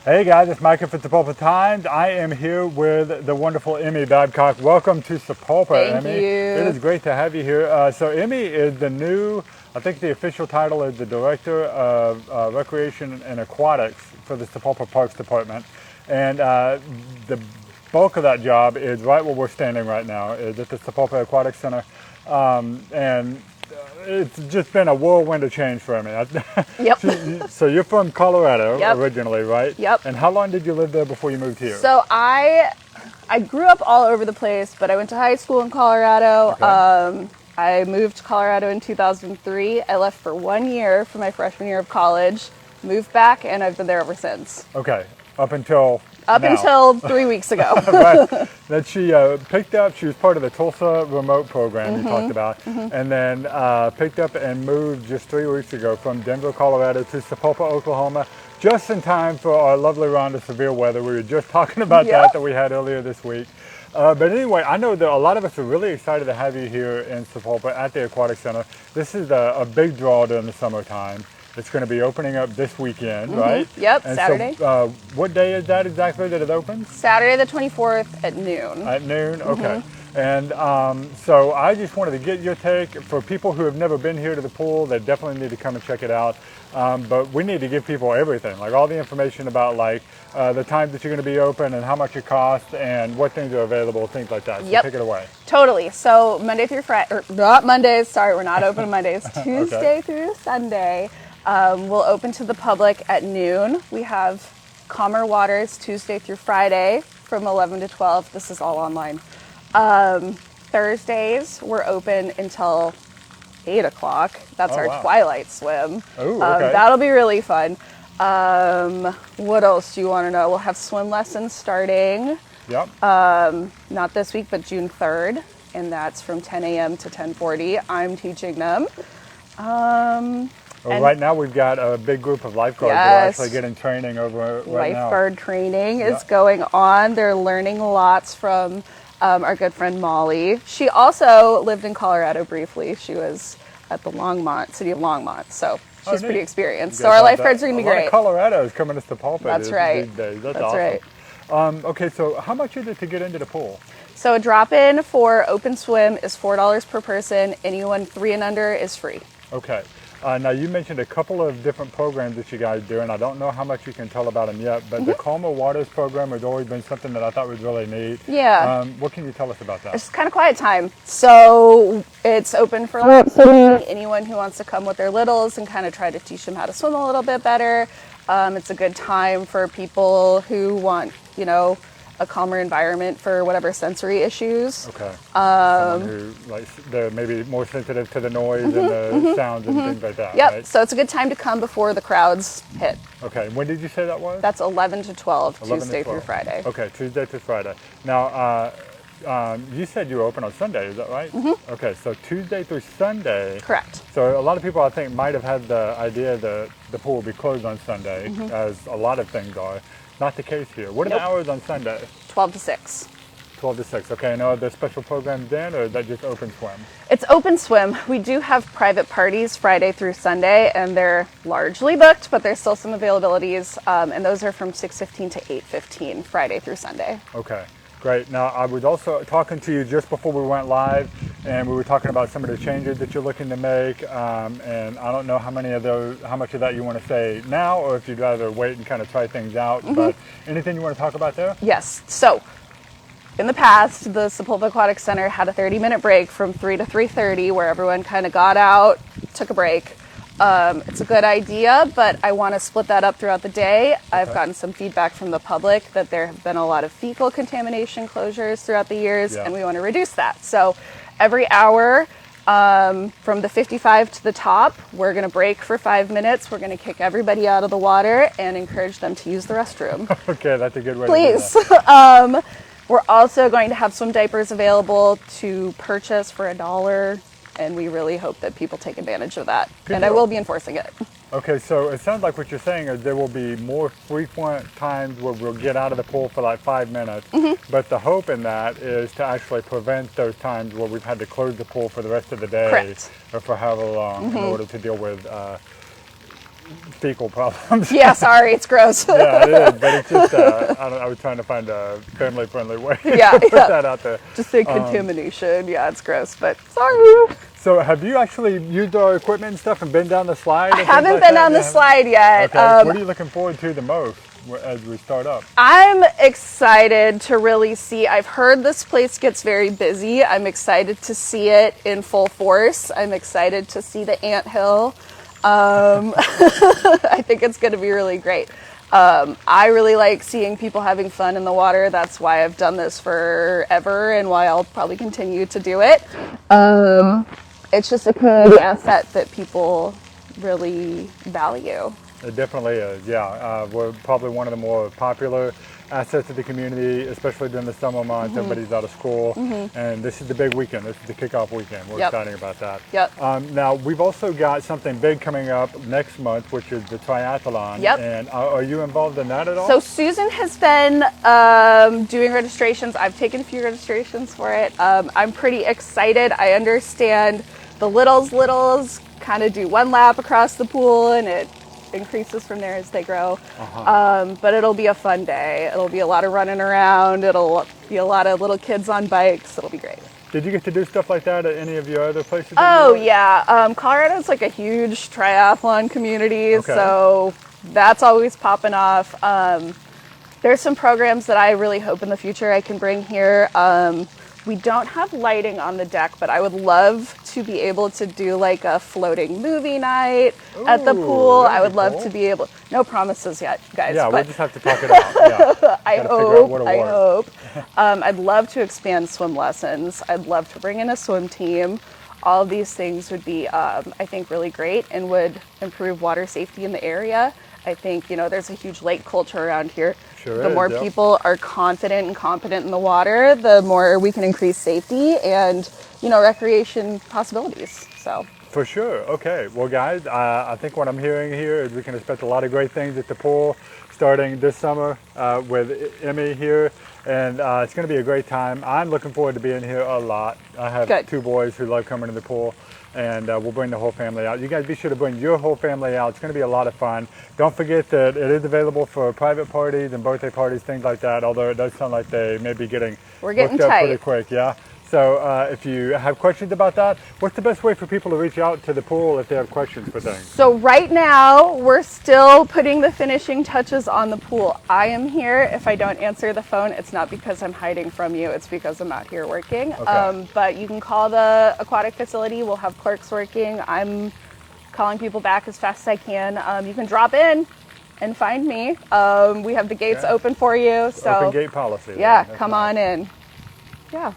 Hey guys, it's Micah for Sapulpa Times. I am here with the wonderful Emmy Babcock. Welcome to Sapulpa, Thank Emmy. you. It is great to have you here. So Emmy is the new, I think the official title is the Director of Recreation and Aquatics for the Sapulpa Parks Department. And the bulk of that job is right where we're standing right now, is at the Sapulpa Aquatics Center. And it's just been a whirlwind of change for me. Yep. So you're from Colorado Yep. originally, right? Yep. And how long did you live there before you moved here? So I grew up all over the place, but I went to high school in Colorado. Okay. I moved to Colorado in 2003. I left for 1 year for my freshman year of college, moved back, and I've been there ever since. Okay, up until Up now. until 3 weeks ago. Right. Then she picked up, she was part of the Tulsa remote program you talked about, and then picked up and moved just 3 weeks ago from Denver, Colorado to Sapulpa, Oklahoma, just in time for our lovely round of severe weather. We were just talking about Yep. that we had earlier this week. But anyway, I know that a lot of us are really excited to have you here in Sapulpa at the Aquatic Center. This is a big draw during the summertime. It's going to be opening up this weekend, right? Yep, And Saturday. So, what day is that exactly that it opens? Saturday the 24th at noon. At noon? Okay. And so I just wanted to get your take. For people who have never been here to the pool, they definitely need to come and check it out. But we need to give people everything, like all the information about like the times that you're going to be open and how much it costs and what things are available, things like that. So Yep. take it away. Totally. So Monday through Friday, or not Mondays, sorry, we're not open on Mondays. Tuesday through Sunday, we'll open to the public at noon. We have calmer waters Tuesday through Friday from 11 to 12. This is all online. Thursdays, we're open until 8 o'clock. That's Oh, our wow. twilight swim. Ooh, okay. That'll be really fun. What else do you want to know? We'll have swim lessons starting, Yep. not this week, but June 3rd. And that's from 10 a.m. to 10:40. I'm teaching them. Well, right now we've got a big group of lifeguards that are Yes. actually getting training over right now. Lifeguard training is Yeah. going on. They're learning lots from our good friend Molly. She also lived in Colorado briefly. She was at the city of Longmont, so she's pretty neat. experienced. You So guys our have lifeguards that. are going to be A lot great. of Colorado is coming to Sapulpa That's right. these days. That's That's awesome. right. Okay, so how much is it to get into the pool? So a drop-in for open swim is $4 per person. Anyone 3 and under is free. Okay. Now you mentioned a couple of different programs that you guys do, and I don't know how much you can tell about them yet, but the Calmer Waters program has always been something that I thought was really neat. Yeah. What can you tell us about that? It's kind of quiet time. So it's open for anyone who wants to come with their littles and kind of try to teach them how to swim a little bit better. It's a good time for people who want, a calmer environment for whatever sensory issues. Okay. Someone who, they're maybe more sensitive to the noise and the sounds and things like that, Yep. right? So it's a good time to come before the crowds hit. Okay. When did you say that was? That's 11 to 12, 11 to Tuesday 12. through Friday. Okay, Tuesday through Friday. Now, you said you were open on Sunday, is that right? Okay, so Tuesday through Sunday. Correct. So a lot of people, I think, might have had the idea that the pool will be closed on Sunday, as a lot of things are. Not the case here. What are the Nope. hours on Sunday? 12 to 6. 12 to 6. Okay, and are there special programs then, or is that just open swim? It's open swim. We do have private parties Friday through Sunday, and they're largely booked, but there's still some availabilities, and those are from 6:15 to 8:15 Friday through Sunday. Okay, great. Now, I was also talking to you just before we went live, and we were talking about some of the changes that you're looking to make, and I don't know how much of that you want to say now, or if you'd rather wait and kind of try things out, but anything you want to talk about there? Yes. So in the past, the Sapulpa Aquatics Center had a 30-minute break from 3 to 3:30 where everyone kind of got out, took a break. It's a good idea, but I want to split that up throughout the day. I've gotten some feedback from the public that there have been a lot of fecal contamination closures throughout the years, and we want to reduce that. So every hour from the 55 to the top, we're going to break for 5 minutes. We're going to kick everybody out of the water and encourage them to use the restroom. Okay, that's a good way Please. to do that. We're also going to have swim diapers available to purchase for $1, and we really hope that people take advantage of that. And I will be enforcing it. Okay, so it sounds like what you're saying is there will be more frequent times where we'll get out of the pool for like 5 minutes, but the hope in that is to actually prevent those times where we've had to close the pool for the rest of the day. Correct. Or for however long in order to deal with fecal problems. Yeah, sorry, it's gross. Yeah, it is, but it's just, I was trying to find a family-friendly way Yeah, to put that out there. Just say contamination. Yeah, it's gross, but sorry. So have you actually used our equipment and stuff and been down the slide? I haven't been on the slide yet. Okay, what are you looking forward to the most as we start up? I'm excited to really see. I've heard this place gets very busy. I'm excited to see it in full force. I'm excited to see the anthill. I think it's going to be really great. I really like seeing people having fun in the water. That's why I've done this forever and why I'll probably continue to do it. It's just a community asset that people really value. It definitely is, yeah. We're probably one of the more popular assets of the community, especially during the summer months. Everybody's out of school, and this is the big weekend. This is the kickoff weekend. We're excited about that. Yep. Now, we've also got something big coming up next month, which is the triathlon. Yep. And are you involved in that at all? So Susan has been doing registrations. I've taken a few registrations for it. I'm pretty excited. I understand the littles kind of do one lap across the pool, and it increases from there as they grow. But it'll be a fun day. It'll be a lot of running around. It'll be a lot of little kids on bikes. It'll be great. Did you get to do stuff like that at any of your other places? Oh yeah, Colorado's like a huge triathlon community, so that's always popping off. There's some programs that I really hope in the future I can bring here. We don't have lighting on the deck, but I would love to be able to do like a floating movie night at the pool. I would love to be able, no promises yet, guys. Yeah, but we'll just have to talk it out. Yeah. I hope. I'd love to expand swim lessons. I'd love to bring in a swim team. All of these things would be, I think, really great and would improve water safety in the area. I think, there's a huge lake culture around here. The more people are confident and competent in the water, the more we can increase safety and, recreation possibilities. So. For sure. Okay. Well, guys, I think what I'm hearing here is we can expect a lot of great things at the pool starting this summer with Emmy here. And it's going to be a great time. I'm looking forward to being here a lot. I have two boys who love coming to the pool. And we'll bring the whole family out. You guys be sure to bring your whole family out. It's going to be a lot of fun. Don't forget that it is available for private parties and birthday parties, things like that, although it does sound like they may be getting booked up pretty quick, yeah? So if you have questions about that, what's the best way for people to reach out to the pool if they have questions for things? So right now, we're still putting the finishing touches on the pool. I am here. If I don't answer the phone, it's not because I'm hiding from you. It's because I'm out here working. But you can call the aquatic facility. We'll have clerks working. I'm calling people back as fast as I can. You can drop in and find me. We have the gates open for you. So open gate policy. Yeah, come on in. Yeah.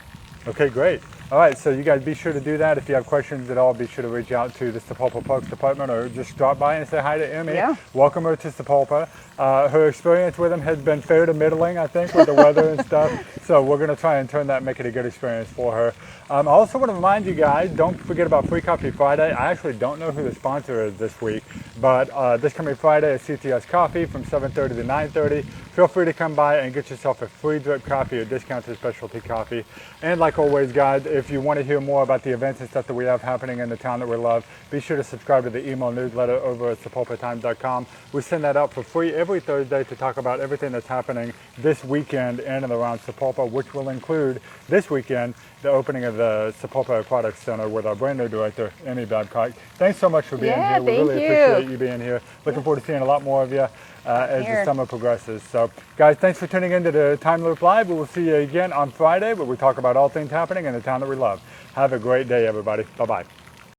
Okay, great. All right, so you guys be sure to do that. If you have questions at all, be sure to reach out to the Sapulpa Parks Department or just drop by and say hi to Emmy. Yeah. Welcome her to Sapulpa. Her experience with him has been fair to middling, I think, with the weather and stuff. So we're going to try and turn that, make it a good experience for her. I also want to remind you guys, don't forget about Free Coffee Friday. I actually don't know who the sponsor is this week, but this coming Friday is CTX Coffee from 7:30 to 9:30. Feel free to come by and get yourself a free drip coffee or discounted specialty coffee. And like always, guys, if you want to hear more about the events and stuff that we have happening in the town that we love, be sure to subscribe to the email newsletter over at sapulpatimes.com. We send that out for free every Thursday to talk about everything that's happening this weekend in and around Sapulpa, which will include this weekend the opening of the Sapulpa Aquatics Center with our brand new director, Emmy Babcock. Thanks so much for being here. We really appreciate you being here. Looking forward to seeing a lot more of you as the summer progresses. So, guys, thanks for tuning in to the Timeloop Live. We will see you again on Friday, where we talk about all things happening in the town that we love. Have a great day, everybody. Bye-bye.